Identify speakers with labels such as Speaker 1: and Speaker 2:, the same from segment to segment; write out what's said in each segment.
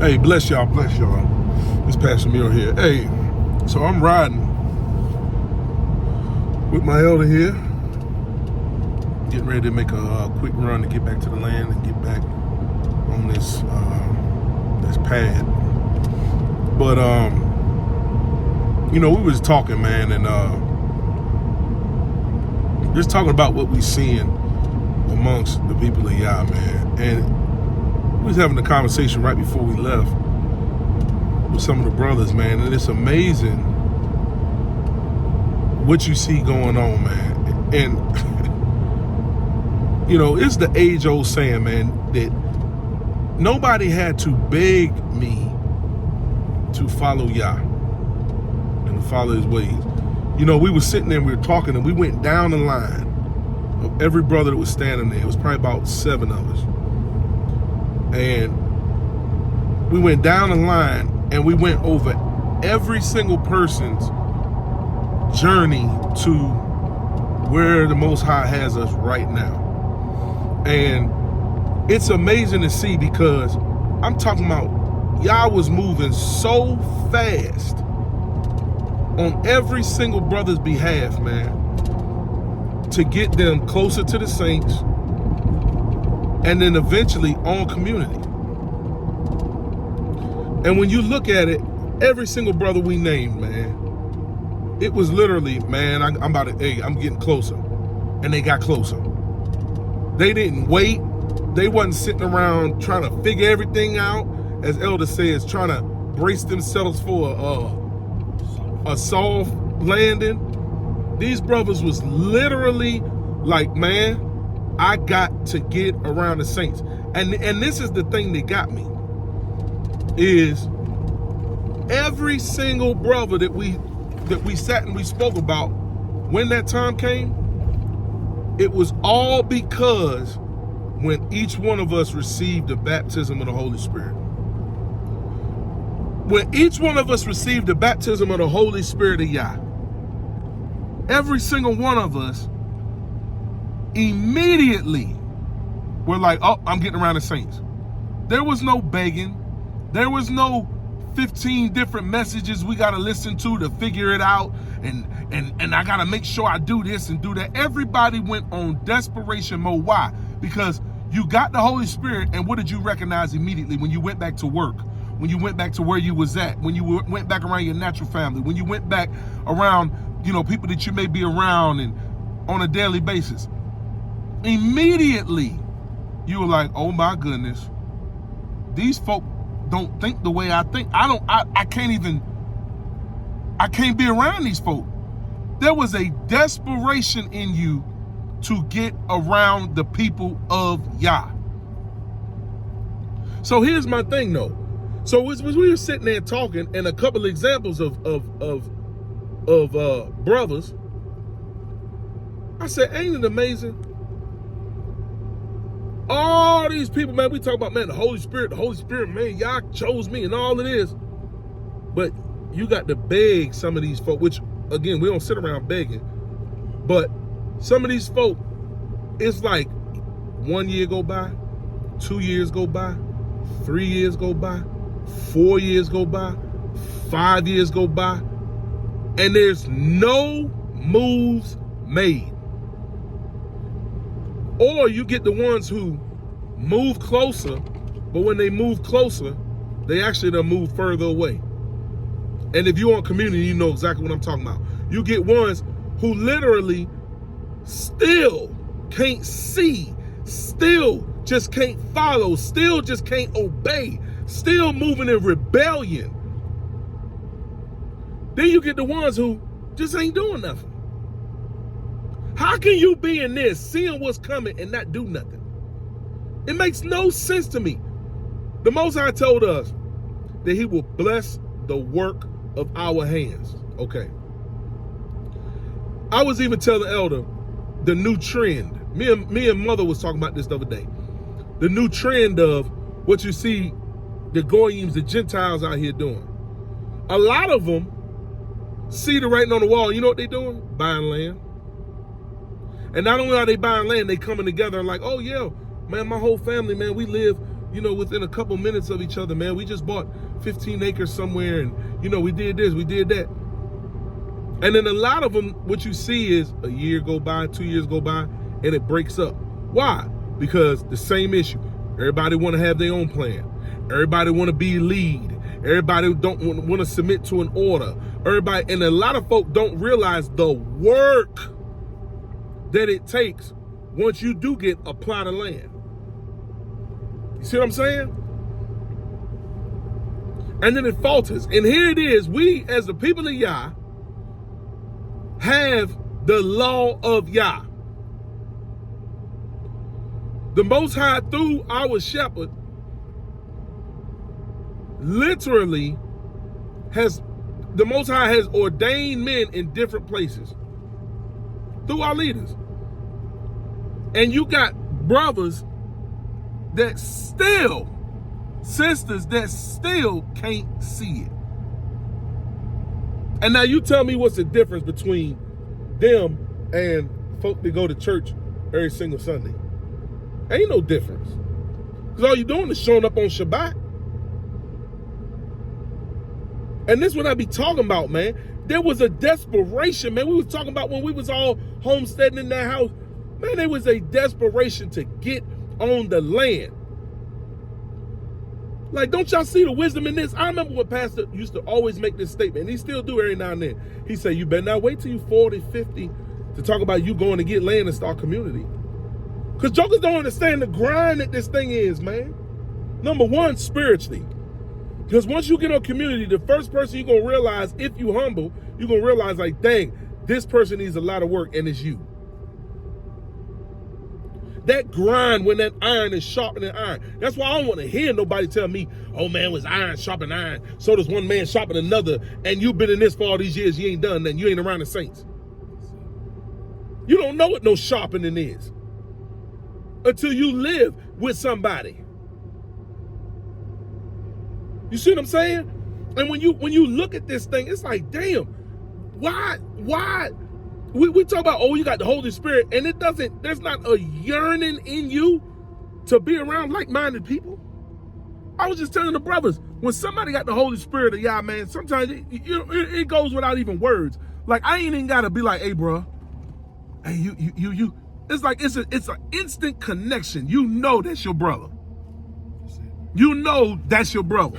Speaker 1: Hey, bless y'all. This Pastor Mule here. Hey, so I'm riding with my elder here, getting ready to make a quick run to get back to the land and get back on this pad. But we was talking, man, and just talking about what we seeing amongst the people of Yah, man. And we was having a conversation right before we left with some of the brothers, man, and it's amazing what you see going on, man. And it's the age-old saying, man, that nobody had to beg me to follow Yah and to follow his ways. We were sitting there and we were talking, and we went down the line of every brother that was standing there. It was probably about 7 of us. And we went down the line and we went over every single person's journey to where the Most High has us right now. And it's amazing to see, because I'm talking about Yah was moving so fast on every single brother's behalf, man, to get them closer to the saints, and then eventually on community. And when you look at it, every single brother we named, man, it was literally, man, I'm getting closer. And they got closer. They didn't wait. They wasn't sitting around trying to figure everything out, as Elder says, trying to brace themselves for a soft landing. These brothers was literally like, man, I got to get around the saints. And this is the thing that got me, is every single brother that we sat and we spoke about, when that time came, it was all because when each one of us received the baptism of the Holy Spirit. When each one of us received the baptism of the Holy Spirit of Yah, every single one of us immediately were like, oh, I'm getting around the saints. There was no begging. There was no 15 different messages we got to listen to figure it out. And I got to make sure I do this and do that. Everybody went on desperation mode. Why? Because you got the Holy Spirit, and what did you recognize immediately when you went back to work? When you went back to where you was at? When you went back around your natural family? When you went back around, people that you may be around and on a daily basis? Immediately, you were like, oh my goodness, these folk don't think the way I think. I can't be around these folk. There was a desperation in you to get around the people of Yah. So here's my thing though. So as we were sitting there talking, and a couple of examples of brothers, I said, ain't it amazing? All these people, man, we talk about, man, the Holy Spirit, man, Yah chose me and all it is. But you got to beg some of these folk, which, again, we don't sit around begging. But some of these folk, it's like 1 year go by, 2 years go by, 3 years go by, 4 years go by, 5 years go by, and there's no moves made. Or you get the ones who move closer, but when they move closer, they actually done move further away. And if you're on community, you know exactly what I'm talking about. You get ones who literally still can't see, still just can't follow, still just can't obey, still moving in rebellion. Then you get the ones who just ain't doing nothing. How can you be in this, seeing what's coming, and not do nothing? It makes no sense to me. The Most High told us that he will bless the work of our hands. Okay. I was even telling the elder the new trend. Me and mother was talking about this the other day. The new trend of what you see the Goyims, the Gentiles out here doing. A lot of them see the writing on the wall. You know what they doing? Buying land. And not only are they buying land, they coming together and like, oh yeah, man, my whole family, man, we live within a couple minutes of each other, man. We just bought 15 acres somewhere, and we did this, we did that. And then a lot of them, what you see is a year go by, 2 years go by, and it breaks up. Why? Because the same issue. Everybody want to have their own plan. Everybody want to be lead. Everybody don't want to submit to an order. Everybody, and a lot of folk don't realize the work that it takes once you do get a plot of land. You see what I'm saying? And then it falters. And here it is. We, as the people of Yah, have the law of Yah. The Most High, through our shepherd, literally the Most High has ordained men in different places through our leaders. And you got brothers that still, sisters that still can't see it. And now you tell me what's the difference between them and folk that go to church every single Sunday. Ain't no difference. Because all you're doing is showing up on Shabbat. And this is what I be talking about, man. There was a desperation, man. We was talking about when we was all homesteading in that house. Man, there was a desperation to get on the land. Like, don't y'all see the wisdom in this? I remember when Pastor used to always make this statement, and he still do every now and then. He said, you better not wait till you 40, 50 to talk about you going to get land and start community. Because jokers don't understand the grind that this thing is, man. Number one, spiritually. Because once you get on community, the first person you're going to realize, if you humble, you're going to realize, like, dang, this person needs a lot of work, and it's you. That grind when that iron is sharpening iron. That's why I don't want to hear nobody tell me, oh, man, it was iron sharpening iron. So does one man sharpen another, and you've been in this for all these years, you ain't done nothing. You ain't around the saints. You don't know what no sharpening is until you live with somebody. You see what I'm saying? And when you look at this thing, it's like, damn, why? We talk about, oh, you got the Holy Spirit, and there's not a yearning in you to be around like-minded people. I was just telling the brothers, when somebody got the Holy Spirit of Yah, man, sometimes it goes without even words. Like, I ain't even gotta be like, hey, bro, hey, you. It's like, it's an instant connection. You know that's your brother. You know that's your brother.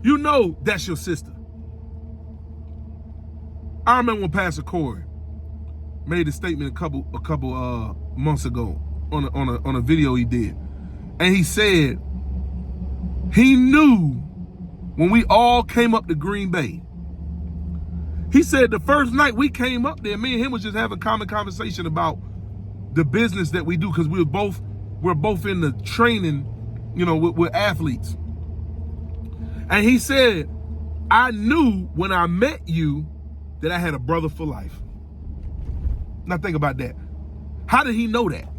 Speaker 1: You know that's your sister. I remember when Pastor Corey made a statement a couple months ago on a video he did, and he said he knew when we all came up to Green Bay. He said the first night we came up there, me and him was just having common conversation about the business that we do, because we're both in the training, with athletes. And he said, I knew when I met you that I had a brother for life. Now think about that. How did he know that?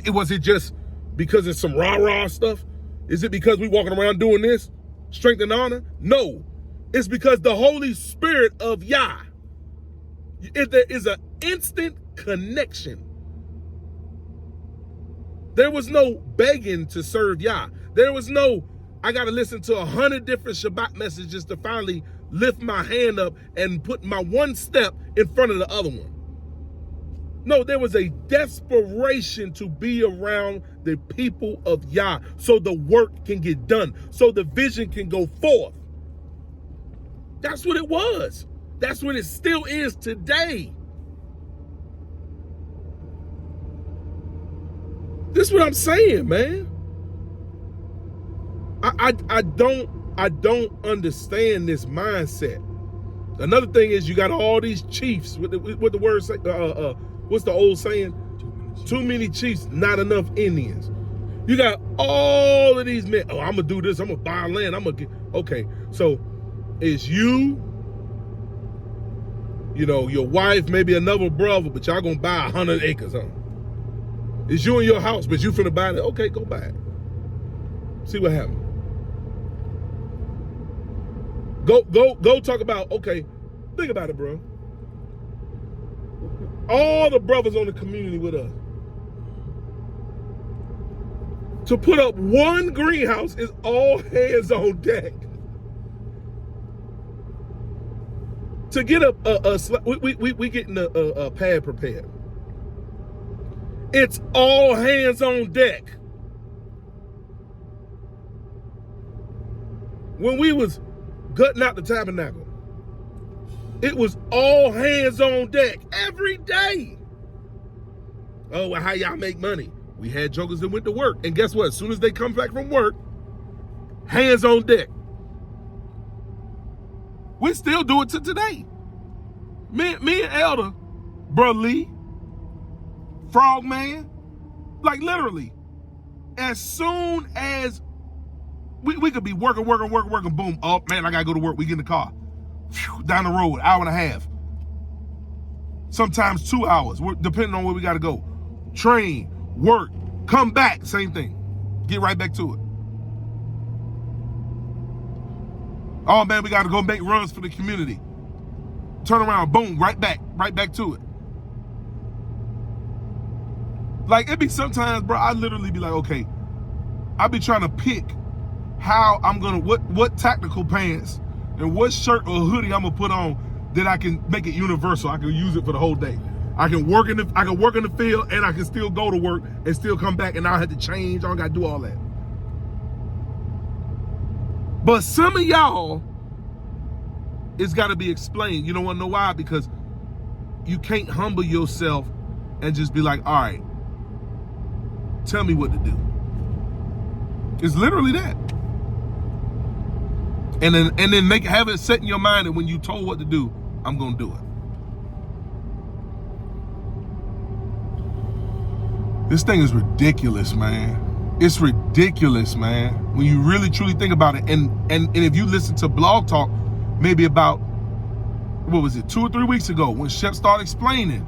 Speaker 1: Was it just because it's some rah-rah stuff? Is it because we walking around doing this? Strength and honor? No. It's because the Holy Spirit of Yah. There is an instant connection. There was no begging to serve Yah. There was no, I got to listen to 100 different Shabbat messages to finally lift my hand up and put my one step in front of the other one. No, there was a desperation to be around the people of Yah so the work can get done, so the vision can go forth. That's what it was. That's what it still is today. This is what I'm saying, man. I don't understand this mindset. Another thing is you got all these chiefs. What the word say? What's the old saying? Too many chiefs, not enough Indians. You got all of these men. Oh, I'm gonna do this. I'm gonna buy land. I'm gonna get. Okay, so it's you. Your wife, maybe another brother, but y'all gonna buy 100 acres, huh? It's you in your house, but you finna buy it. Okay, go buy it. See what happens. Go talk about, okay, think about it, bro. All the brothers on the community with us. To put up one greenhouse is all hands on deck. To get we getting a pad prepared. It's all hands on deck. When we was gutting out the tabernacle, it was all hands on deck every day. Oh, well, how y'all make money? We had jokers that went to work. And guess what? As soon as they come back from work, hands on deck. We still do it to today. Me and Elder, Bro Lee, Frogman, like literally, as soon as we could be working, boom, oh man, I gotta go to work. We get in the car. Whew, down the road, hour and a half. Sometimes 2 hours, depending on where we gotta go. Train, work, come back, same thing. Get right back to it. Oh man, we gotta go make runs for the community. Turn around, boom, right back to it. Like it be sometimes, bro, I literally be like, okay, I be trying to pick how I'm gonna, what tactical pants and what shirt or hoodie I'm gonna put on that I can make it universal. I can use it for the whole day. I can work in the field and I can still go to work and still come back and I don't have to change. I don't gotta do all that. But some of y'all, it's gotta be explained. You don't wanna know why? Because you can't humble yourself and just be like, all right, tell me what to do. It's literally that. And then have it set in your mind that when you told what to do, I'm gonna do it. This thing is ridiculous, man. It's ridiculous, man. When you really truly think about it. And if you listen to Blog Talk, maybe about, what was it, 2 or 3 weeks ago, when Shep started explaining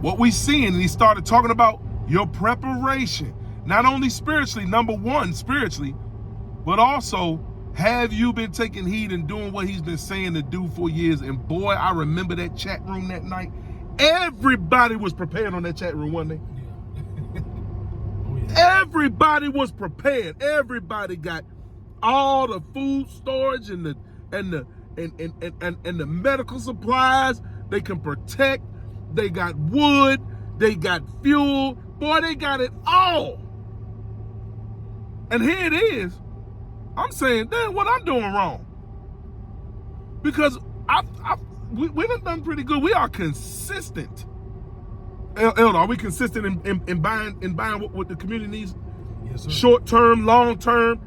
Speaker 1: what we seeing, and he started talking about your preparation, not only spiritually, number one, spiritually, but also, have you been taking heed and doing what he's been saying to do for years? And boy, I remember that chat room that night. Everybody was prepared on that chat room, wasn't they? Oh, yeah. Everybody was prepared. Everybody got all the food storage and the medical supplies. They can protect. They got wood. They got fuel. Boy, they got it all. And here it is. I'm saying, damn, what I'm doing wrong? Because we done pretty good. We are consistent. Elder, are we consistent in buying what the community needs? Yes, sir. Short term, long term,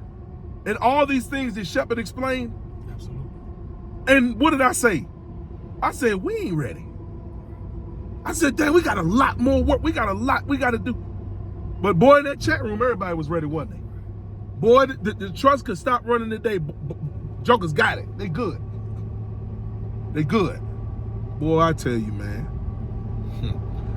Speaker 1: and all these things that Shepard explained. Absolutely. And what did I say? I said, we ain't ready. I said, damn, we got a lot more work. We got a lot we got to do. But boy, in that chat room, everybody was ready, wasn't they? Boy, the trust could stop running today. Jokers got it. They good. They good. Boy, I tell you, man.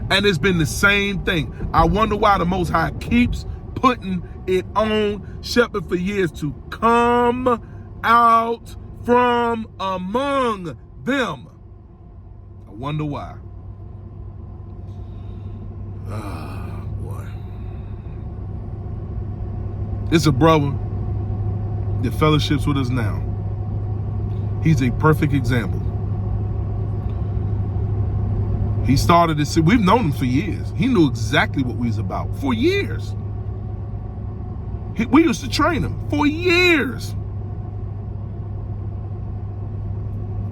Speaker 1: And it's been the same thing. I wonder why the Most High keeps putting it on Shepard for years to come out from among them. I wonder why. Ah, boy. It's a brother that fellowships with us now. He's a perfect example. He started this, we've known him for years. He knew exactly what we was about for years. We used to train him for years.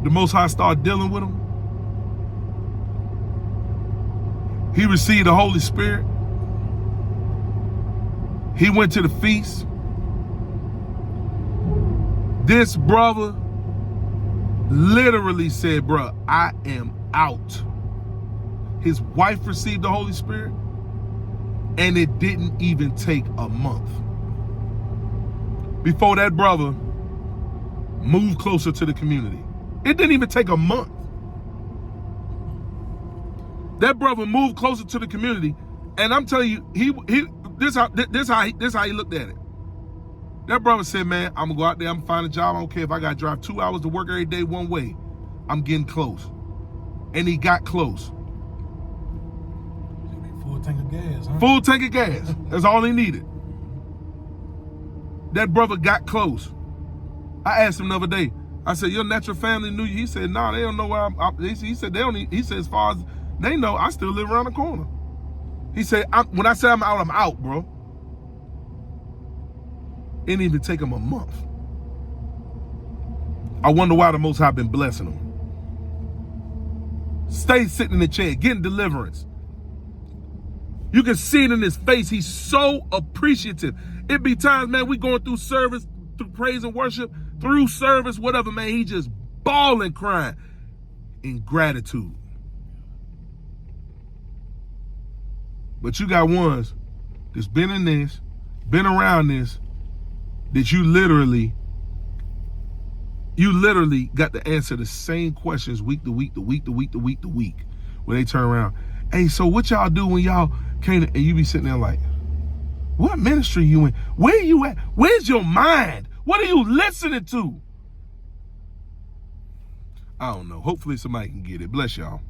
Speaker 1: The Most High started dealing with him. He received the Holy Spirit. He went to the feast. This brother literally said, bruh, I am out. His wife received the Holy Spirit, and it didn't even take a month before that brother moved closer to the community. It didn't even take a month. That brother moved closer to the community, and I'm telling you, this how he looked at it. That brother said, man, I'm gonna go out there, I'm gonna find a job. I don't care if I gotta drive 2 hours to work every day one way. I'm getting close. And he got close.
Speaker 2: Full tank of gas, huh?
Speaker 1: Full tank of gas. That's all he needed. That brother got close. I asked him the other day. I said, your natural family knew you? He said, no, they don't know where he said, they don't. He said, as far as they know, I still live around the corner. He said, when I say I'm out, bro. It didn't even take him a month. I wonder why the Most High been blessing him. Stay sitting in the chair, getting deliverance. You can see it in his face. He's so appreciative. It be times, man, we going through service, through praise and worship, through service, whatever, man. He just bawling, crying in gratitude. But you got ones that's been in this, been around this, that you literally got to answer the same questions week to week. When they turn around, hey, so what y'all do when y'all came? And you be sitting there like, what ministry you in? Where you at? Where's your mind? What are you listening to? I don't know. Hopefully somebody can get it. Bless y'all.